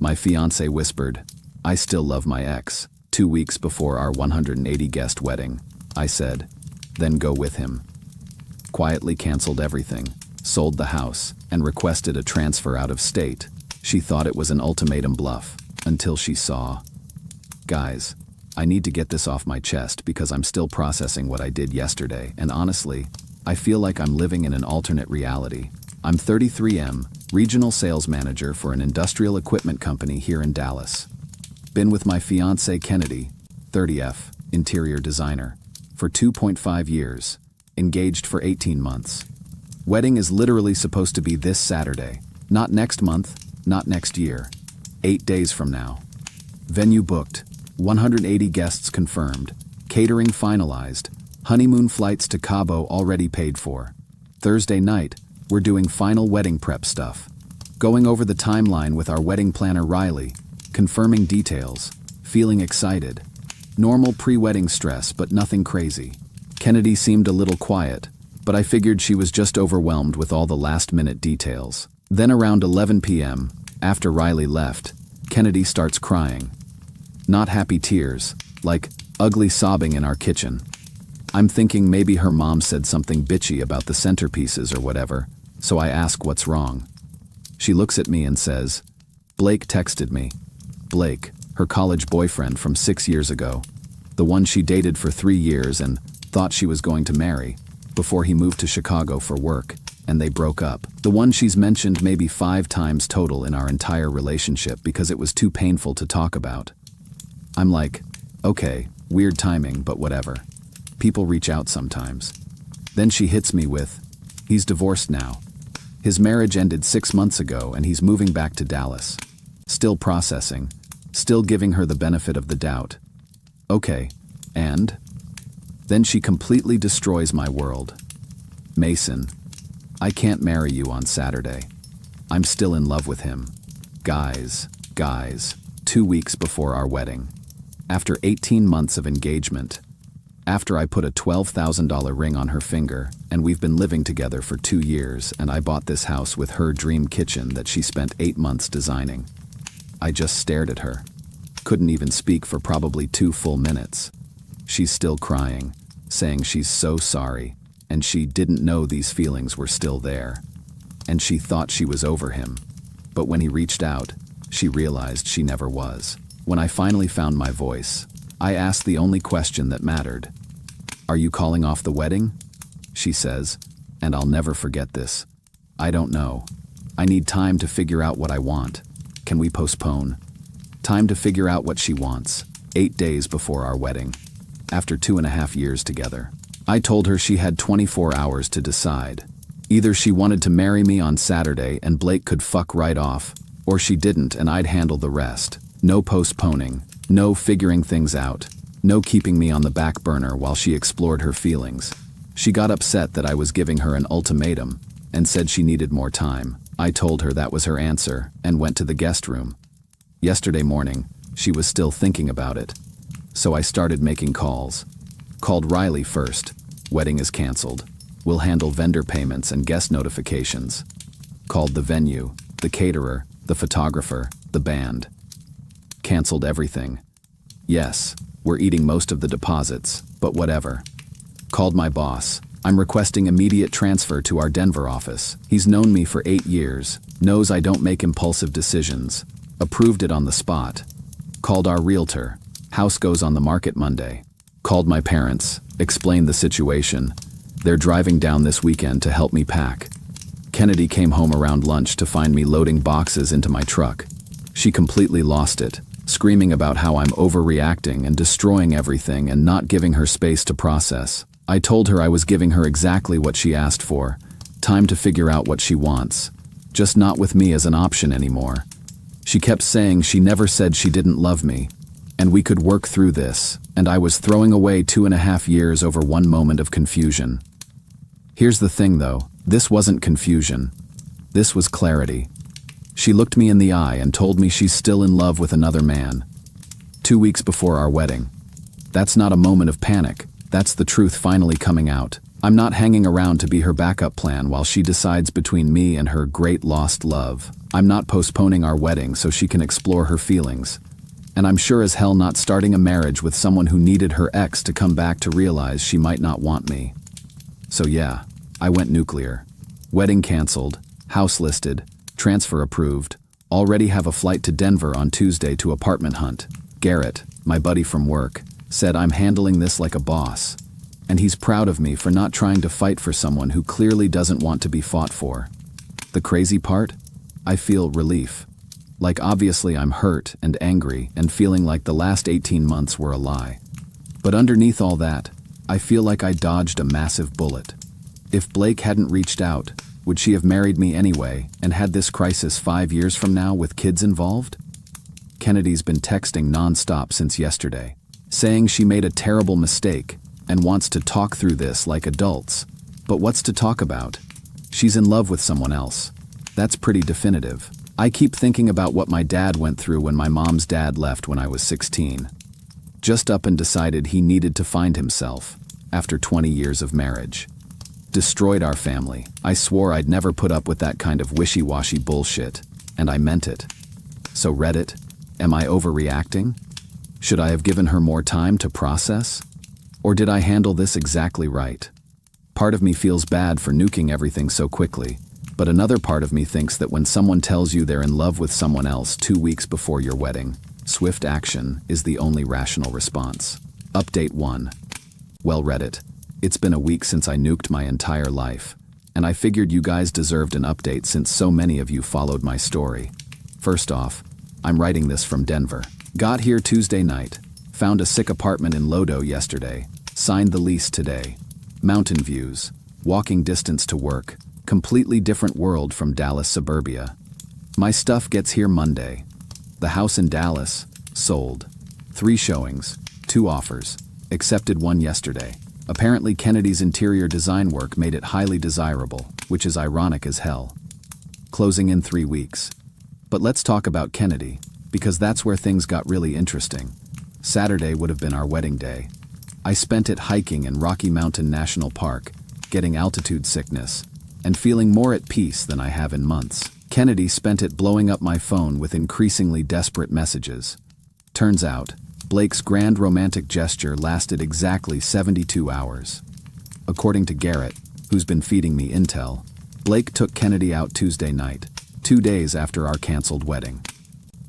My fiancé whispered, "I still love my ex." 2 weeks before our 180-guest wedding, I said, "Then go with him." Quietly canceled everything, sold the house, and requested a transfer out of state. She thought it was an ultimatum bluff, until she saw. Guys, I need to get this off my chest because I'm still processing what I did yesterday, and honestly, I feel like I'm living in an alternate reality. I'm 33M, regional sales manager for an industrial equipment company here in Dallas. Been with my fiancé Kennedy, 30F, interior designer, for 2.5 years, engaged for 18 months. Wedding is literally supposed to be this Saturday, not next month, not next year, 8 days from now. Venue booked, 180 guests confirmed, catering finalized, honeymoon flights to Cabo already paid for. Thursday night, we're doing final wedding prep stuff. Going over the timeline with our wedding planner Riley, confirming details, feeling excited. Normal pre-wedding stress, but nothing crazy. Kennedy seemed a little quiet, but I figured she was just overwhelmed with all the last-minute details. Then around 11 p.m., after Riley left, Kennedy starts crying. Not happy tears, like ugly sobbing in our kitchen. I'm thinking maybe her mom said something bitchy about the centerpieces or whatever, so I ask what's wrong. She looks at me and says, "Blake texted me." Blake, her college boyfriend from 6 years ago, the one she dated for 3 years and thought she was going to marry, before he moved to Chicago for work, and they broke up. The one she's mentioned maybe 5 times total in our entire relationship because it was too painful to talk about. I'm like, okay, weird timing, but whatever. People reach out sometimes. Then she hits me with, "He's divorced now. His marriage ended 6 months ago and he's moving back to Dallas." Still processing, still giving her the benefit of the doubt. Okay, and? Then she completely destroys my world. "Mason, I can't marry you on Saturday. I'm still in love with him." Guys, 2 weeks before our wedding. After 18 months of engagement. After I put a $12,000 ring on her finger, and we've been living together for 2 years, and I bought this house with her dream kitchen that she spent 8 months designing. I just stared at her. Couldn't even speak for probably 2 full minutes. She's still crying, saying she's so sorry, and she didn't know these feelings were still there. And she thought she was over him. But when he reached out, she realized she never was. When I finally found my voice, I asked the only question that mattered. "Are you calling off the wedding?" She says, and I'll never forget this. "I don't know. I need time to figure out what I want. Can we postpone?" Time to figure out what she wants, 8 days before our wedding. After 2.5 years together. I told her she had 24 hours to decide. Either she wanted to marry me on Saturday and Blake could fuck right off, or she didn't and I'd handle the rest. No postponing, no figuring things out, no keeping me on the back burner while she explored her feelings. She got upset that I was giving her an ultimatum and said she needed more time. I told her that was her answer and went to the guest room. Yesterday morning, she was still thinking about it. So I started making calls. Called Riley first. Wedding is canceled. We'll handle vendor payments and guest notifications. Called the venue, the caterer, the photographer, the band. Canceled everything. Yes, we're eating most of the deposits, but whatever. Called my boss. I'm requesting immediate transfer to our Denver office. He's known me for 8 years, knows I don't make impulsive decisions. Approved it on the spot. Called our realtor. House goes on the market Monday. Called my parents, explained the situation. They're driving down this weekend to help me pack. Kennedy came home around lunch to find me loading boxes into my truck. She completely lost it, screaming about how I'm overreacting and destroying everything and not giving her space to process. I told her I was giving her exactly what she asked for. Time to figure out what she wants. Just not with me as an option anymore. She kept saying she never said she didn't love me, and we could work through this, and I was throwing away 2.5 years over one moment of confusion. Here's the thing though, this wasn't confusion. This was clarity. She looked me in the eye and told me she's still in love with another man. 2 weeks before our wedding. That's not a moment of panic, that's the truth finally coming out. I'm not hanging around to be her backup plan while she decides between me and her great lost love. I'm not postponing our wedding so she can explore her feelings. And I'm sure as hell not starting a marriage with someone who needed her ex to come back to realize she might not want me. So yeah, I went nuclear. Wedding canceled, house listed, transfer approved, already have a flight to Denver on Tuesday to apartment hunt. Garrett, my buddy from work, said I'm handling this like a boss. And he's proud of me for not trying to fight for someone who clearly doesn't want to be fought for. The crazy part? I feel relief. Like obviously I'm hurt and angry and feeling like the last 18 months were a lie. But underneath all that, I feel like I dodged a massive bullet. If Blake hadn't reached out, would she have married me anyway and had this crisis 5 years from now with kids involved? Kennedy's been texting nonstop since yesterday, saying she made a terrible mistake and wants to talk through this like adults. But what's to talk about? She's in love with someone else. That's pretty definitive. I keep thinking about what my dad went through when my mom's dad left when I was 16. Just up and decided he needed to find himself after 20 years of marriage. Destroyed our family. I swore I'd never put up with that kind of wishy-washy bullshit, and I meant it. So Reddit, am I overreacting? Should I have given her more time to process? Or did I handle this exactly right? Part of me feels bad for nuking everything so quickly, but another part of me thinks that when someone tells you they're in love with someone else 2 weeks before your wedding, swift action is the only rational response. Update 1. Well, Reddit, it's been a week since I nuked my entire life, and I figured you guys deserved an update since so many of you followed my story. First off, I'm writing this from Denver. Got here Tuesday night. Found a sick apartment in Lodo yesterday. Signed the lease today. Mountain views. Walking distance to work. Completely different world from Dallas suburbia. My stuff gets here Monday. The house in Dallas, sold. 3 showings, 2 offers. Accepted one yesterday. Apparently Kennedy's interior design work made it highly desirable, which is ironic as hell. Closing in 3 weeks. But let's talk about Kennedy, because that's where things got really interesting. Saturday would have been our wedding day. I spent it hiking in Rocky Mountain National Park, getting altitude sickness, and feeling more at peace than I have in months. Kennedy spent it blowing up my phone with increasingly desperate messages. Turns out, Blake's grand romantic gesture lasted exactly 72 hours. According to Garrett, who's been feeding me intel, Blake took Kennedy out Tuesday night, 2 days after our canceled wedding.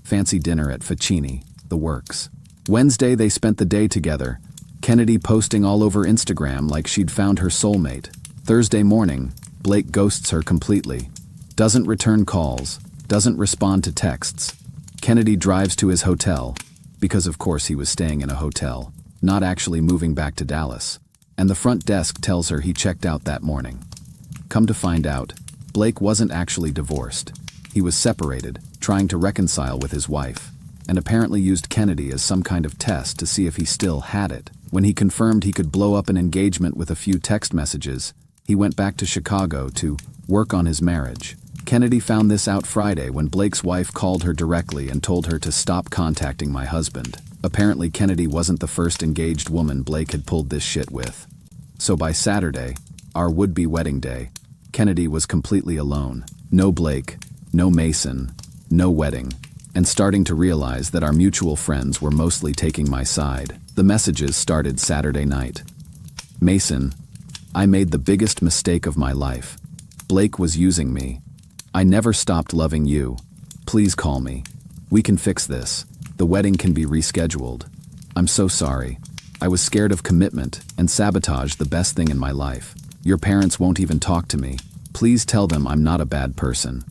Fancy dinner at Ficini, the works. Wednesday they spent the day together, Kennedy posting all over Instagram like she'd found her soulmate. Thursday morning, Blake ghosts her completely. Doesn't return calls, doesn't respond to texts. Kennedy drives to his hotel, because of course he was staying in a hotel, not actually moving back to Dallas, and the front desk tells her he checked out that morning. Come to find out, Blake wasn't actually divorced. He was separated, trying to reconcile with his wife, and apparently used Kennedy as some kind of test to see if he still had it. When he confirmed he could blow up an engagement with a few text messages, he went back to Chicago to work on his marriage. Kennedy found this out Friday when Blake's wife called her directly and told her to stop contacting my husband. Apparently Kennedy wasn't the first engaged woman Blake had pulled this shit with. So by Saturday, our would-be wedding day, Kennedy was completely alone. No Blake, no Mason, no wedding, and starting to realize that our mutual friends were mostly taking my side. The messages started Saturday night. Mason, I made the biggest mistake of my life. Blake was using me. I never stopped loving you. Please call me. We can fix this. The wedding can be rescheduled. I'm so sorry. I was scared of commitment and sabotaged the best thing in my life. Your parents won't even talk to me. Please tell them I'm not a bad person.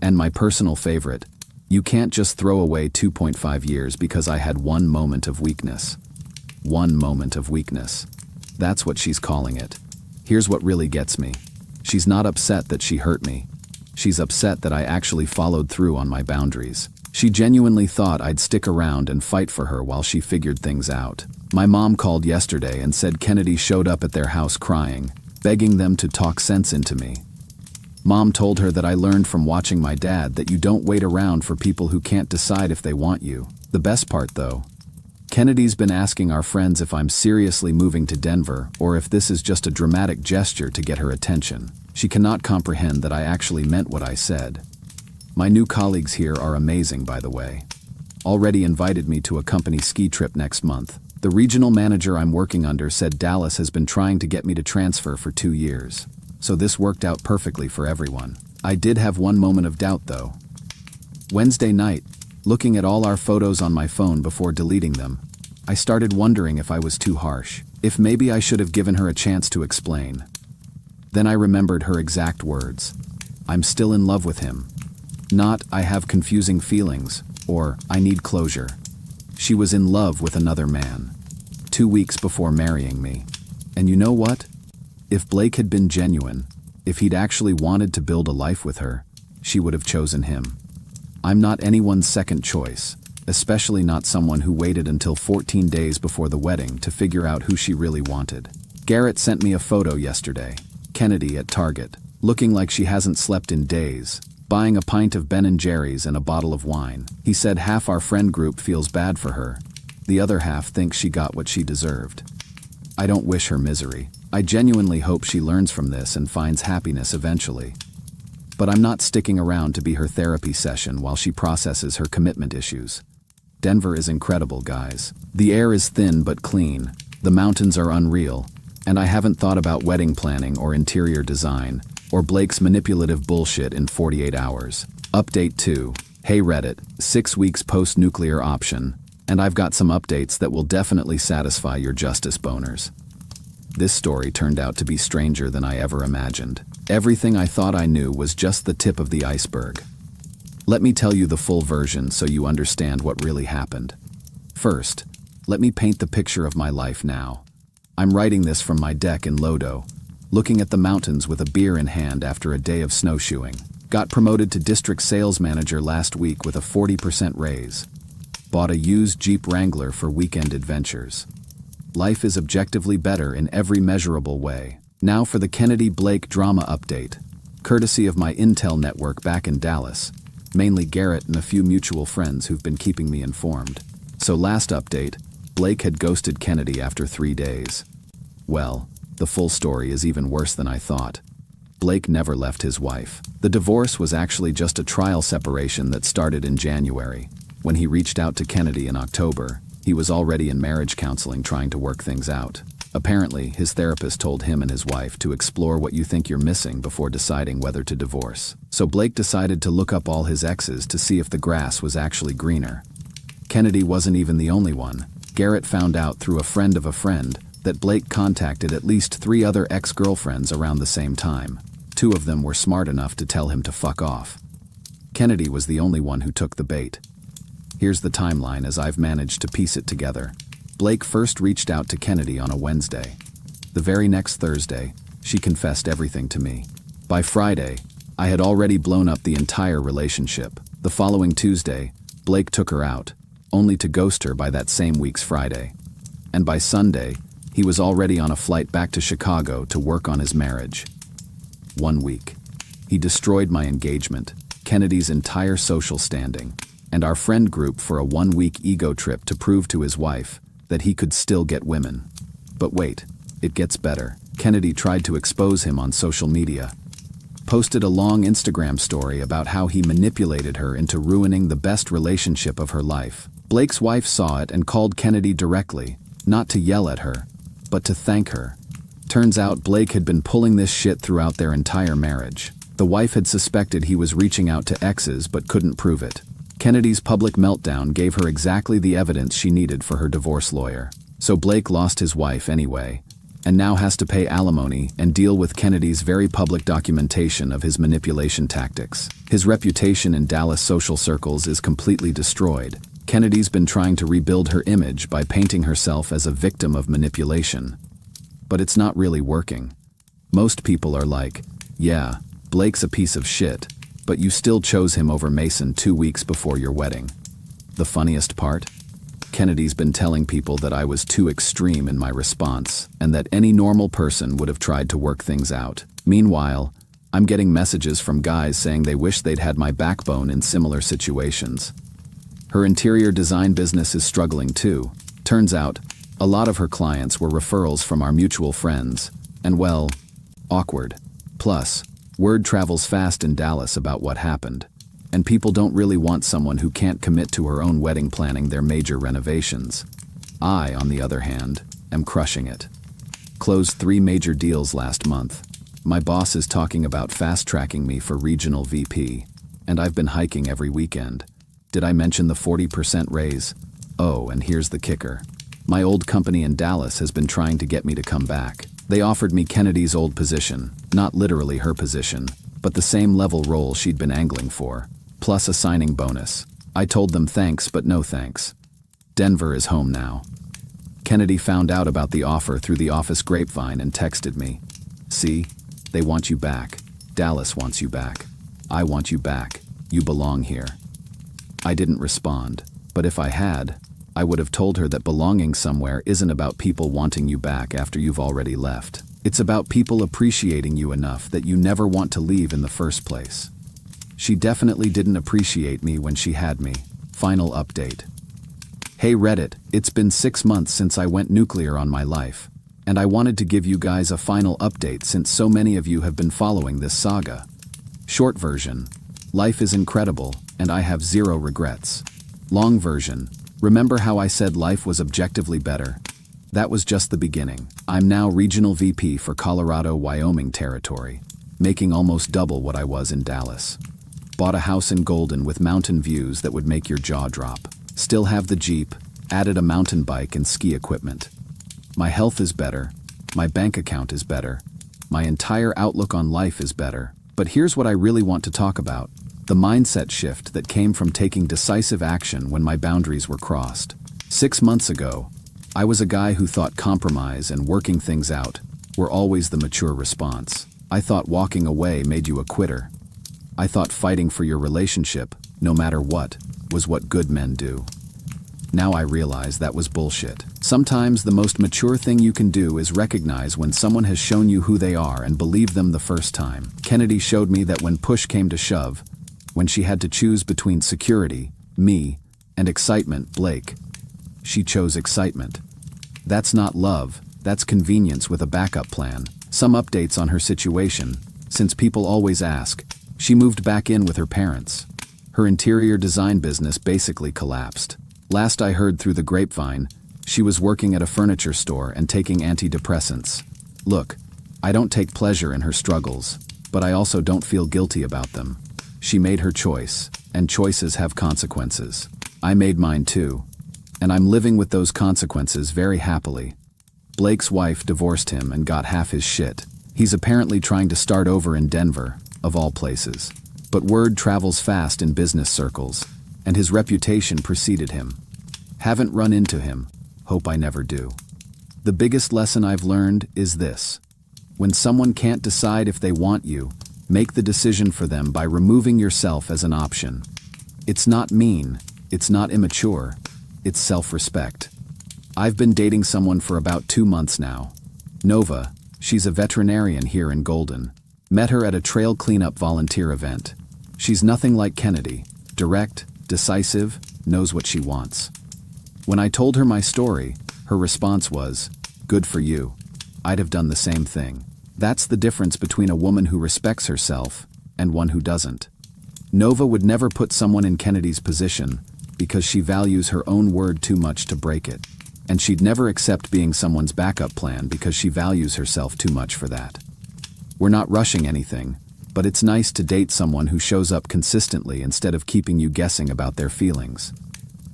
And my personal favorite, you can't just throw away 2.5 years because I had one moment of weakness. One moment of weakness. That's what she's calling it. Here's what really gets me. She's not upset that she hurt me. She's upset that I actually followed through on my boundaries. She genuinely thought I'd stick around and fight for her while she figured things out. My mom called yesterday and said Kennedy showed up at their house crying, begging them to talk sense into me. Mom told her that I learned from watching my dad that you don't wait around for people who can't decide if they want you. The best part though, Kennedy's been asking our friends if I'm seriously moving to Denver or if this is just a dramatic gesture to get her attention. She cannot comprehend that I actually meant what I said. My new colleagues here are amazing, by the way. Already invited me to a company ski trip next month. The regional manager I'm working under said Dallas has been trying to get me to transfer for 2 years. So this worked out perfectly for everyone. I did have one moment of doubt though. Wednesday night, looking at all our photos on my phone before deleting them, I started wondering if I was too harsh, if maybe I should have given her a chance to explain. Then I remembered her exact words. I'm still in love with him. Not, I have confusing feelings, or, I need closure. She was in love with another man. 2 weeks before marrying me. And you know what? If Blake had been genuine, if he'd actually wanted to build a life with her, she would have chosen him. I'm not anyone's second choice, especially not someone who waited until 14 days before the wedding to figure out who she really wanted. Garrett sent me a photo yesterday. Kennedy at Target, looking like she hasn't slept in days, buying a pint of Ben & Jerry's and a bottle of wine. He said half our friend group feels bad for her. The other half thinks she got what she deserved. I don't wish her misery. I genuinely hope she learns from this and finds happiness eventually. But I'm not sticking around to be her therapy session while she processes her commitment issues. Denver is incredible, guys. The air is thin but clean, the mountains are unreal, and I haven't thought about wedding planning or interior design, or Blake's manipulative bullshit in 48 hours. Update 2. Hey Reddit, 6 weeks post-nuclear option, and I've got some updates that will definitely satisfy your justice boners. This story turned out to be stranger than I ever imagined. Everything I thought I knew was just the tip of the iceberg. Let me tell you the full version so you understand what really happened. First, let me paint the picture of my life now. I'm writing this from my deck in Lodo, looking at the mountains with a beer in hand after a day of snowshoeing. Got promoted to district sales manager last week with a 40% raise. Bought a used Jeep Wrangler for weekend adventures. Life is objectively better in every measurable way. Now for the Kennedy-Blake drama update, courtesy of my intel network back in Dallas, mainly Garrett and a few mutual friends who've been keeping me informed. So last update, Blake had ghosted Kennedy after 3 days. Well, the full story is even worse than I thought. Blake never left his wife. The divorce was actually just a trial separation that started in January. When he reached out to Kennedy in October, he was already in marriage counseling trying to work things out. Apparently, his therapist told him and his wife to explore what you think you're missing before deciding whether to divorce. So Blake decided to look up all his exes to see if the grass was actually greener. Kennedy wasn't even the only one. Garrett found out through a friend of a friend that Blake contacted at least 3 other ex-girlfriends around the same time. 2 of them were smart enough to tell him to fuck off. Kennedy was the only one who took the bait. Here's the timeline as I've managed to piece it together. Blake first reached out to Kennedy on a Wednesday. The very next Thursday, she confessed everything to me. By Friday, I had already blown up the entire relationship. The following Tuesday, Blake took her out, only to ghost her by that same week's Friday. And by Sunday, he was already on a flight back to Chicago to work on his marriage. 1 week. He destroyed my engagement, Kennedy's entire social standing, and our friend group for a 1-week ego trip to prove to his wife that he could still get women. But wait, it gets better. Kennedy tried to expose him on social media. Posted a long Instagram story about how he manipulated her into ruining the best relationship of her life. Blake's wife saw it and called Kennedy directly, not to yell at her, but to thank her. Turns out Blake had been pulling this shit throughout their entire marriage. The wife had suspected he was reaching out to exes but couldn't prove it. Kennedy's public meltdown gave her exactly the evidence she needed for her divorce lawyer. So Blake lost his wife anyway, and now has to pay alimony and deal with Kennedy's very public documentation of his manipulation tactics. His reputation in Dallas social circles is completely destroyed. Kennedy's been trying to rebuild her image by painting herself as a victim of manipulation. But it's not really working. Most people are like, yeah, Blake's a piece of shit, but you still chose him over Mason 2 weeks before your wedding. The funniest part? Kennedy's been telling people that I was too extreme in my response, and that any normal person would have tried to work things out. Meanwhile, I'm getting messages from guys saying they wish they'd had my backbone in similar situations. Her interior design business is struggling too. Turns out, a lot of her clients were referrals from our mutual friends, and well, awkward. Plus, word travels fast in Dallas about what happened, and people don't really want someone who can't commit to her own wedding planning their major renovations. I, on the other hand, am crushing it. Closed 3 major deals last month. My boss is talking about fast-tracking me for regional VP, and I've been hiking every weekend. Did I mention the 40% raise? Oh, and here's the kicker. My old company in Dallas has been trying to get me to come back. They offered me Kennedy's old position, not literally her position, but the same level role she'd been angling for, plus a signing bonus. I told them thanks, but no thanks. Denver is home now. Kennedy found out about the offer through the office grapevine and texted me. See, they want you back. Dallas wants you back. I want you back. You belong here. I didn't respond, but if I had, I would have told her that belonging somewhere isn't about people wanting you back after you've already left. It's about people appreciating you enough that you never want to leave in the first place. She definitely didn't appreciate me when she had me. Final update. Hey Reddit, it's been 6 months since I went nuclear on my life, and I wanted to give you guys a final update since so many of you have been following this saga. Short version, life is incredible, and I have 0 regrets. Long version, remember how I said life was objectively better? That was just the beginning. I'm now Regional VP for Colorado-Wyoming territory, making almost double what I was in Dallas. Bought a house in Golden with mountain views that would make your jaw drop. Still have the Jeep, added a mountain bike and ski equipment. My health is better, my bank account is better, my entire outlook on life is better. But here's what I really want to talk about. The mindset shift that came from taking decisive action when my boundaries were crossed. 6 months ago, I was a guy who thought compromise and working things out were always the mature response. I thought walking away made you a quitter. I thought fighting for your relationship, no matter what, was what good men do. Now I realize that was bullshit. Sometimes the most mature thing you can do is recognize when someone has shown you who they are and believe them the first time. Kennedy showed me that when push came to shove, when she had to choose between security, me, and excitement, Blake, she chose excitement. That's not love, that's convenience with a backup plan. Some updates on her situation, since people always ask. She moved back in with her parents. Her interior design business basically collapsed. Last I heard through the grapevine, she was working at a furniture store and taking antidepressants. Look, I don't take pleasure in her struggles, but I also don't feel guilty about them. She made her choice, and choices have consequences. I made mine too, and I'm living with those consequences very happily. Blake's wife divorced him and got half his shit. He's apparently trying to start over in Denver, of all places. But word travels fast in business circles, and his reputation preceded him. Haven't run into him, hope I never do. The biggest lesson I've learned is this. When someone can't decide if they want you, make the decision for them by removing yourself as an option. It's not mean, it's not immature, it's self-respect. I've been dating someone for about 2 months now. Nova, she's a veterinarian here in Golden. Met her at a trail cleanup volunteer event. She's nothing like Kennedy, direct, decisive, knows what she wants. When I told her my story, her response was, "Good for you. I'd have done the same thing." That's the difference between a woman who respects herself and one who doesn't. Nova would never put someone in Kennedy's position because she values her own word too much to break it. And she'd never accept being someone's backup plan because she values herself too much for that. We're not rushing anything, but it's nice to date someone who shows up consistently instead of keeping you guessing about their feelings.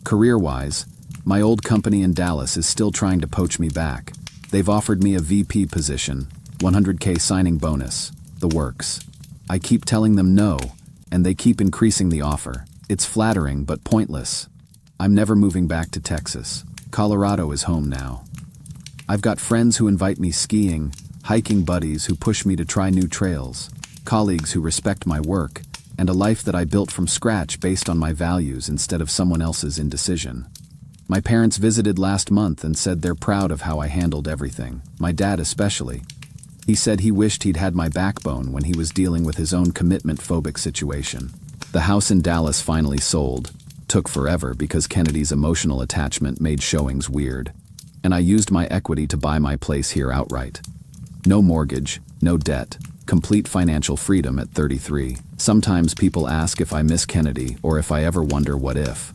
Career-wise, my old company in Dallas is still trying to poach me back. They've offered me a VP position, $100K signing bonus, the works. I keep telling them no, and they keep increasing the offer. It's flattering but pointless. I'm never moving back to Texas. Colorado is home now. I've got friends who invite me skiing, hiking buddies who push me to try new trails, colleagues who respect my work, and a life that I built from scratch based on my values instead of someone else's indecision. My parents visited last month and said they're proud of how I handled everything, my dad especially. He said he wished he'd had my backbone when he was dealing with his own commitment-phobic situation. The house in Dallas finally sold, Took forever because Kennedy's emotional attachment made showings weird. And I used my equity to buy my place here outright. No mortgage, no debt, complete financial freedom at 33. Sometimes people ask if I miss Kennedy or if I ever wonder what if.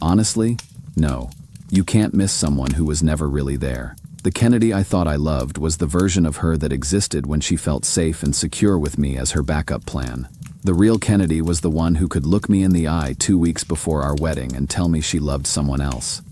Honestly, no. You can't miss someone who was never really there. The Kennedy I thought I loved was the version of her that existed when she felt safe and secure with me as her backup plan. The real Kennedy was the one who could look me in the eye 2 weeks before our wedding and tell me she loved someone else.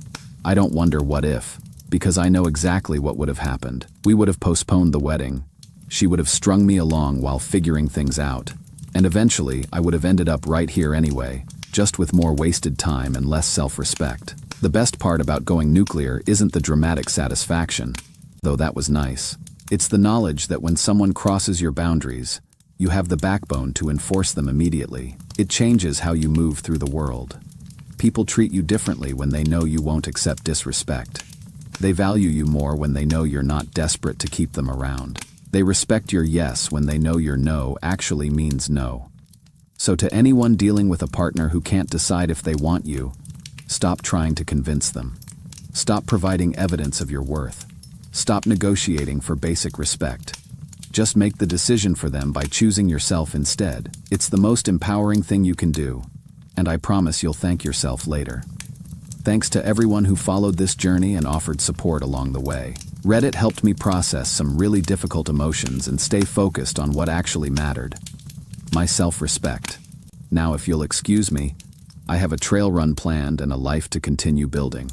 I don't wonder what if, because I know exactly what would have happened. We would have postponed the wedding. She would have strung me along while figuring things out. And eventually, I would have ended up right here anyway, just with more wasted time and less self-respect. The best part about going nuclear isn't the dramatic satisfaction, though that was nice. It's the knowledge that when someone crosses your boundaries, you have the backbone to enforce them immediately. It changes how you move through the world. People treat you differently when they know you won't accept disrespect. They value you more when they know you're not desperate to keep them around. They respect your yes when they know your no actually means no. So to anyone dealing with a partner who can't decide if they want you, stop trying to convince them. Stop providing evidence of your worth. Stop negotiating for basic respect. Just make the decision for them by choosing yourself instead. It's the most empowering thing you can do, and I promise you'll thank yourself later. Thanks to everyone who followed this journey and offered support along the way. Reddit helped me process some really difficult emotions and stay focused on what actually mattered. My self-respect. Now, if you'll excuse me, I have a trail run planned and a life to continue building.